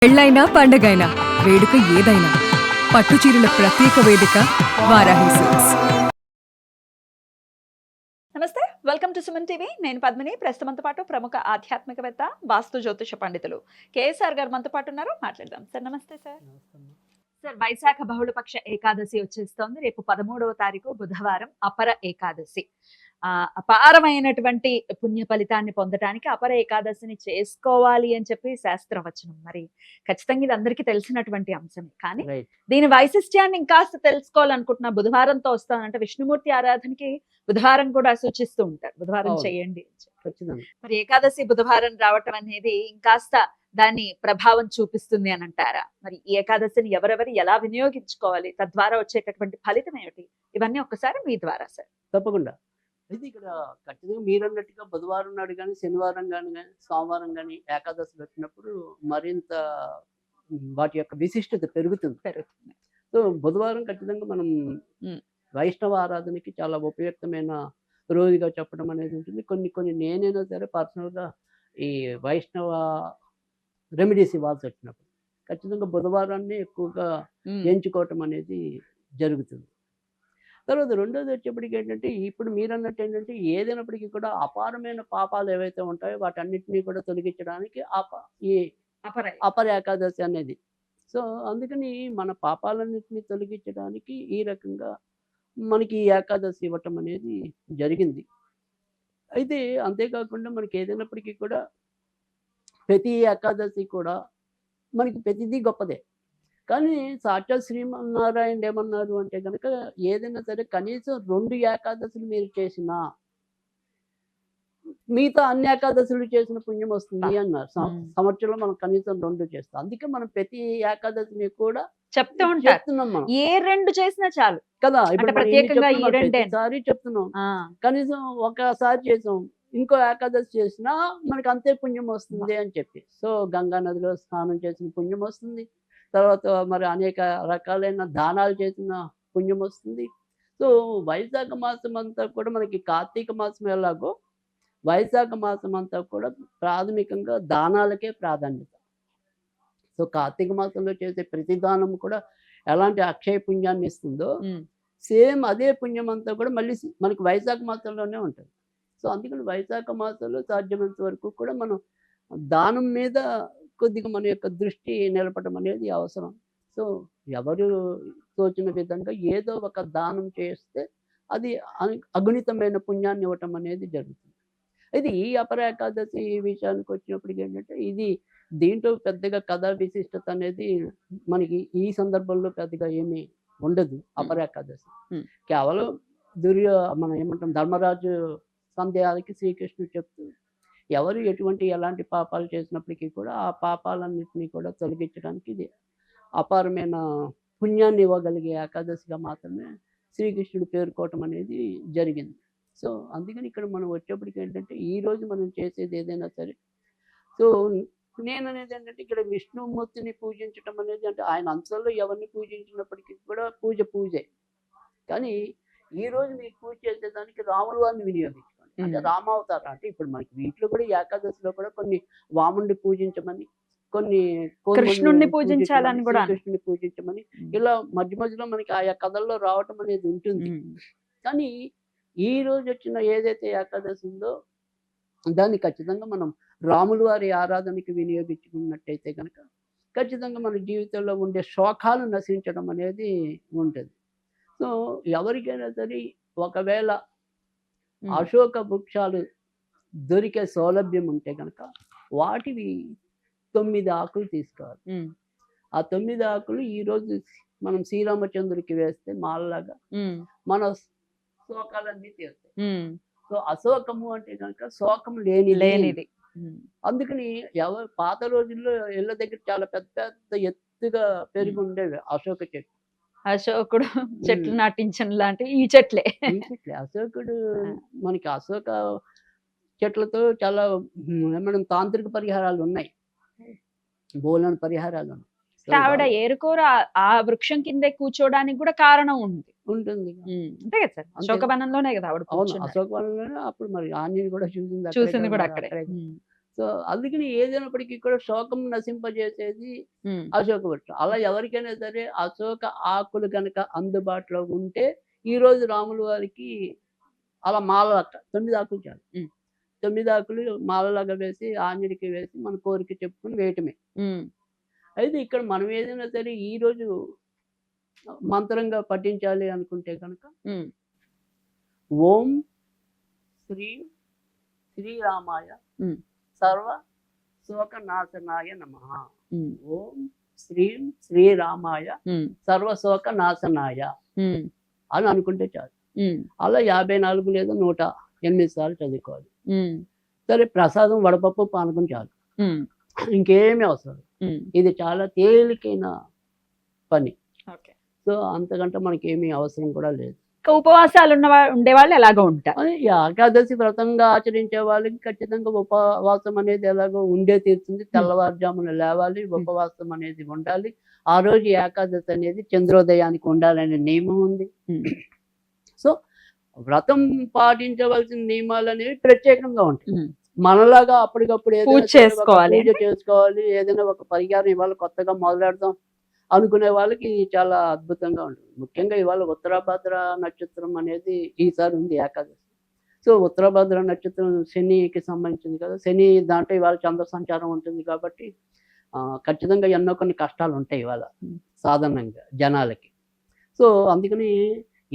పెళ్ళైనా పండగైనా వేడుక ఏదైనా పట్టు చీరల ప్రత్యేక వేదిక వారాహి సిల్క్స్. నమస్తే, వెల్కమ్ టు సుమన్ టీవీ. నేను పద్మిని. ప్రస్తుతంతో పాటు ప్రముఖ ఆధ్యాత్మికవేత్త, వాస్తు జ్యోతిష పండితులు కేఎస్ఆర్ గారు మనతో పాటు ఉన్నారు. మాట్లాడదాం. సార్ నమస్తే. సార్ వైశాఖ బహుళపక్ష ఏకాదశి వచ్చేస్తోంది. రేపు 13వ తారీఖు బుధవారం అపర ఏకాదశి. అపారమైనటువంటి పుణ్య ఫలితాన్ని పొందడానికి అపర ఏకాదశిని చేసుకోవాలి అని చెప్పి శాస్త్రవచనం. మరి ఖచ్చితంగా ఇది అందరికీ తెలిసినటువంటి అంశమే. కానీ దీని వైశిష్ట్యాన్ని ఇంకాస్త తెలుసుకోవాలనుకుంటున్నా. బుధవారంతో వస్తానంటే విష్ణుమూర్తి ఆరాధనకి బుధవారం కూడా సూచిస్తూ ఉంటారు. బుధవారం చేయండి. మరి ఏకాదశి బుధవారం రావటం అనేది ఇంకాస్త దాని ప్రభావం చూపిస్తుంది అని అంటారా? మరి ఈ ఏకాదశిని ఎవరెవరు ఎలా వినియోగించుకోవాలి, తద్వారా వచ్చేటటువంటి ఫలితం ఏమిటి? ఇవన్నీ ఒక్కసారి మీ ద్వారా సార్. తప్పకుండా. అయితే ఇక్కడ ఖచ్చితంగా మీరు అన్నట్టుగా బుధవారం నాడు కానీ, శనివారం కానీ, సోమవారం కానీ ఏకాదశి వచ్చినప్పుడు మరింత వాటి యొక్క విశిష్టత పెరుగుతుంది. సో బుధవారం ఖచ్చితంగా మనం వైష్ణవ ఆరాధనకి చాలా ఉపయుక్తమైన రోజుగా చెప్పడం అనేది ఉంటుంది. కొన్ని నేనైనా సరే పర్సనల్గా ఈ వైష్ణవ రెమెడీస్ ఇవ్వాల్సి వచ్చినప్పుడు ఖచ్చితంగా బుధవారాన్ని ఎక్కువగా ఎంచుకోవటం అనేది జరుగుతుంది. తర్వాత రెండోది వచ్చేప్పటికి ఏంటంటే, ఇప్పుడు మీరు అన్నట్టు ఏంటంటే, ఏదైనప్పటికీ కూడా అపారమైన పాపాలు ఏవైతే ఉంటాయో వాటన్నిటినీ కూడా తొలగించడానికి ఈ అపర ఏకాదశి అనేది. సో అందుకని మన పాపాలన్నింటినీ తొలగించడానికి ఈ రకంగా మనకి ఈ ఏకాదశి ఇవ్వటం అనేది జరిగింది. అయితే అంతేకాకుండా మనకి ఏదైనప్పటికీ కూడా ప్రతి ఏకాదశి కూడా మనకి ప్రతిదీ గొప్పదే. కానీ సాక్షాత్ శ్రీమన్నారాయణ ఏమన్నారు అంటే కనుక, ఏదైనా సరే కనీసం 2 ఏకాదశులు మీరు చేసినా మిగతా అన్ని ఏకాదశులు చేసిన పుణ్యం వస్తుంది అన్నారు. సంవత్సరంలో మనం కనీసం 2 చేస్తాం. అందుకే మనం ప్రతి ఏకాదశిని కూడా చెప్తున్నాం. మనం ఏ 2 చేసినా చాలు కదా. ఇప్పుడు ప్రతిసారి చెప్తున్నాం. కనీసం ఒకసారి చేసాం, ఇంకో ఏకాదశి చేసినా మనకి అంతే పుణ్యం వస్తుంది అని చెప్పి. సో గంగా నదిలో స్నానం చేసిన పుణ్యం వస్తుంది. తర్వాత మరి అనేక రకాలైన దానాలు చేసిన పుణ్యం వస్తుంది. సో వైశాఖ మాసం అంతా కూడా మనకి కార్తీక మాసం ఎలాగో వైశాఖ మాసం అంతా కూడా ప్రాథమికంగా దానాలకే ప్రాధాన్యత. సో కార్తీక మాసంలో చేసే ప్రతి దానం కూడా ఎలాంటి అక్షయ పుణ్యాన్ని ఇస్తుందో సేమ్ అదే పుణ్యం అంతా కూడా మళ్ళీ మనకి వైశాఖ మాసంలోనే ఉంటుంది. సో అందుకని వైశాఖ మాసంలో సాధ్యమైనంత వరకు కూడా మనం దానం మీద కొద్దిగా మన యొక్క దృష్టి నిలపడం అనేది అవసరం. సో ఎవరు తోచిన విధంగా ఏదో ఒక దానం చేస్తే అది అగణితమైన పుణ్యాన్ని ఇవ్వటం అనేది జరుగుతుంది. అయితే ఈ అపర ఏకాదశి విషయానికి వచ్చినప్పటికి ఏంటంటే, దీంట్లో పెద్దగా కథా విశిష్టత అనేది మనకి ఈ సందర్భంలో పెద్దగా ఏమీ ఉండదు. అపర ఏకాదశి కేవలం మనం ఏమంటాం, ధర్మరాజు సందేహాలకి శ్రీకృష్ణుడు చెప్తూ ఎవరు ఎలాంటి పాపాలు చేసినప్పటికీ కూడా ఆ పాపాలన్నింటినీ కూడా తొలగించడానికి ఇది అపారమైన పుణ్యాన్ని ఇవ్వగలిగే ఏకాదశిగా మాత్రమే శ్రీకృష్ణుడు పేర్కోవటం అనేది జరిగింది. సో అందుకని ఇక్కడ మనం వచ్చేప్పటికి ఏంటంటే, ఈరోజు మనం చేసేది ఏదైనా సరే, సో నేను అనేది ఏంటంటే, ఇక్కడ విష్ణుమూర్తిని పూజించటం అనేది అంటే ఆయన అంశాల్లో ఎవరిని పూజించినప్పటికీ కూడా పూజే. కానీ ఈరోజు మీరు పూజ చేసేదానికి రాముల వారిని వినియోగించుకోండి. అంటే రామావతారం. అంటే ఇప్పుడు మనకి వీటిలో కూడా ఏకాదశిలో కూడా కొన్ని వాముడిని పూజించమని, కొన్ని కృష్ణుడిని పూజించాలని కూడా, కృష్ణుని పూజించమని, ఇలా మధ్యలో మనకి ఆయా కథల్లో రావటం అనేది ఉంటుంది. కానీ ఈ రోజు వచ్చిన ఏదైతే ఏకాదశి ఉందో దాన్ని ఖచ్చితంగా మనం రాముల వారి ఆరాధనకి వినియోగించుకున్నట్టయితే కనుక ఖచ్చితంగా మన జీవితంలో ఉండే శోకాలు నశించడం అనేది ఉంటుంది. సో ఎవరికైనా సరే ఒకవేళ అశోక వృక్షాలు దొరికే సౌలభ్యం ఉంటే కనుక వాటివి 9 ఆకులు తీసుకోవాలి. ఆ 9 ఆకులు ఈరోజు మనం శ్రీరామచంద్రుడికి వేస్తే మాలలాగా మన శోకాలన్నీ తీరుతాయి. సో అశోకము అంటే కనుక శోకం లేనిది. అందుకని పాత రోజుల్లో ఇళ్ళ దగ్గర చాలా పెద్ద ఎత్తుగా పెరిగి ఉండేవి అశోక చెట్టు. అశోకుడు చెట్లు నాటించిన లాంటి ఈ చెట్లే. అశోకుడు మనకి అశోక చెట్లతో చాలా ఏమైనా తాంత్రిక పరిహారాలు ఉన్నాయి, బోలని పరిహారాలు ఉన్నాయి. ఆవిడ ఏరుకోర ఆ వృక్షం కింద కూర్చోడానికి కూడా కారణం ఉంటుంది. అంతే కదా సార్, అశోకవనంలోనే కదా ఆవిడ. అవును, అశోకవనంలోనే. అప్పుడు మరి ఆంజనేయుడు కూడా చూసింది కూడా అక్కడే. సో అందుకని ఏదైనప్పటికీ కూడా శోకం నశింపజేసేది అశోక వృక్షం. అలా ఎవరికైనా సరే అశోక ఆకులు కనుక అందుబాటులో ఉంటే ఈ రోజు రాముల వారికి అలా మాలలక్క 9 ఆకులు చాలు. 9 ఆకులు మాలలాగా వేసి ఆంజనేయుడికి వేసి మన కోరిక చెప్పుకుని వేయటమే. అయితే ఇక్కడ మనం ఏదైనా సరే ఈ రోజు మంత్రంగా పఠించాలి అనుకుంటే కనుక ఓం శ్రీం శ్రీరామాయ సర్వ శోక నాశనాయ నమః. ఓం శ్రీం శ్రీరామాయ సర్వ శోక నాశనాయ అని అనుకుంటే చాలు. అలా 54 లేదా 108 సార్లు చదువుకోవాలి. సరే ప్రసాదం వడపప్పు పానకం చాలు, ఇంకేమీ అవసరం. ఇది చాలా తేలికైన పని. సో అంతకంటే మనకి ఏమీ అవసరం కూడా లేదు. ఉపవాసాలు ఉండేవాళ్ళు ఎలాగో ఉంటారు. అది ఏకాదశి వ్రతంగా ఆచరించే వాళ్ళకి ఖచ్చితంగా ఉపవాసం అనేది ఎలాగో ఉండే తీరుతుంది. తెల్లవారుజామున లేవాలి, ఉపవాసం అనేది ఉండాలి. ఆ రోజు ఏకాదశి అనేది చంద్రోదయానికి ఉండాలనే నియమం ఉంది. సో వ్రతం పాటించవలసిన నియమాలు అనేవి ప్రత్యేకంగా ఉంటాయి. మనలాగా అప్పటికప్పుడు పూజ చేసుకోవాలి, ఏదైనా ఒక పరిహారం ఇవాళ కొత్తగా మొదలెడదాం అనుకునే వాళ్ళకి ఇది చాలా అద్భుతంగా ఉంటుంది. ముఖ్యంగా ఇవాళ ఉత్తరాభద్ర నక్షత్రం అనేది ఈసారి ఉంది ఏకాదశి. సో ఉత్తరాభద్ర నక్షత్రం శనికి సంబంధించింది కదా. శని దాంట్లో ఇవాళ చంద్ర సంచారం ఉంటుంది కాబట్టి ఖచ్చితంగా ఎన్నో కొన్ని కష్టాలు ఉంటాయి ఇవాళ సాధారణంగా జనాలకి. సో అందుకని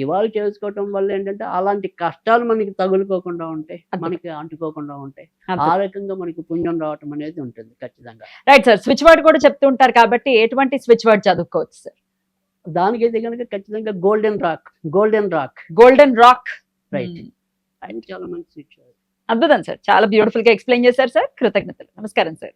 ఇవాళ చేసుకోవటం వల్ల ఏంటంటే అలాంటి కష్టాలు మనకి తగులుకోకుండా ఉంటాయి, మనకి అంటుకోకుండా ఉంటాయి. ఆ రకంగా మనకి పుణ్యం రావటం అనేది ఉంటుంది ఖచ్చితంగా. Right sir. స్విచ్ వర్డ్ కూడా చెప్తూ ఉంటారు కాబట్టి ఎటువంటి స్విచ్ వర్డ్ చదువుకోవచ్చు సార్? దానికైతే కనుక ఖచ్చితంగా గోల్డెన్ రాక్ రైట్. ఆయన చాలా మంచి స్విచ్ వర్డ్. అద్భుతం సార్, చాలా బ్యూటిఫుల్ గా ఎక్స్ప్లెయిన్ చేశారు సార్. కృతజ్ఞతలు. నమస్కారం సార్.